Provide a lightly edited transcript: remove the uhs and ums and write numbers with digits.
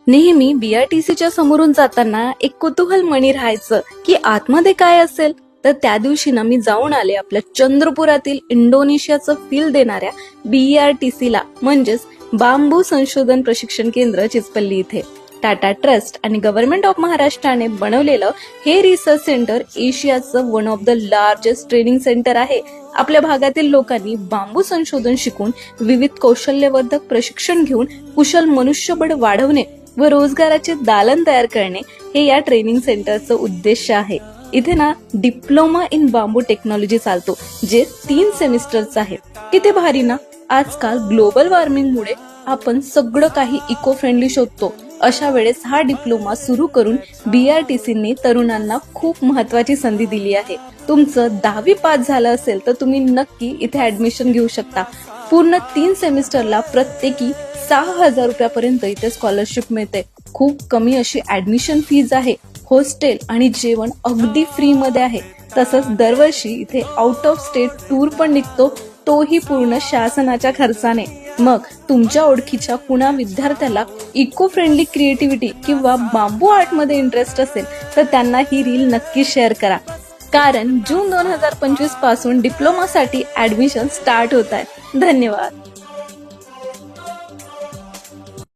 नेहमी बीआरटीसीच्या समोरून जाताना एक कुतूहल मनी राहायचं की आतमध्ये काय असेल. तर त्या दिवशी ना मी जाऊन आले आपल्या चंद्रपुरातील इंडोनेशियाचं फील देणाऱ्या बीआरटीसीला, म्हणजेच बांबू संशोधन प्रशिक्षण केंद्र चिचपल्ली इथे. टाटा ट्रस्ट आणि गव्हर्नमेंट ऑफ महाराष्ट्राने बनवलेलं हे रिसर्च सेंटर एशियाचं one of the largest training centre आहे. आपल्या भागातील लोकांनी बांबू संशोधन शिकून विविध कौशल्यवर्धक प्रशिक्षण घेऊन कुशल मनुष्यबळ वाढवणे व रोजगाराचे दालन तयार करणे हे या ट्रेनिंग सेंटरचं उद्देश आहे. इथे ना डिप्लोमा इन बांबू टेक्नॉलॉजी चालतो, जे 3 सेमिस्टरचं आहे. किती भारी ना. आजकाल ग्लोबल वॉर्मिंगमुळे आपण सगळं काही इको फ्रेंडली शोधतो. अशा वेळेस हा डिप्लोमा सुरू करून बीआरटीसीने तरुणांना खूप महत्वाची संधी दिली आहे. तुमचं 10वी पास झालं असेल तर तुम्ही नक्की इथे ऍडमिशन घेऊ शकता. पूर्ण 3 सेमिस्टरला प्रत्येकी 6,000 रुपयापर्यंत इथे स्कॉलरशिप मिळते. खूप कमी अशी ऍडमिशन फीज आहे. हॉस्टेल आणि जेवण अगदी फ्री मध्ये आहे. तसंच दरवर्षी इथे आउट ऑफ स्टेट टूर पण निघतो, तोही पूर्ण शासनाच्या खर्चाने. मग तुमच्या ओळखीच्या कुणा विद्यार्थ्याला इको फ्रेंडली क्रिएटिव्हिटी किंवा बांबू आर्ट मध्ये इंटरेस्ट असेल तर त्यांना ही रील नक्की शेअर करा, कारण जून 2025 पासून डिप्लोमासाठी ऍडमिशन स्टार्ट होत आहे. धन्यवाद.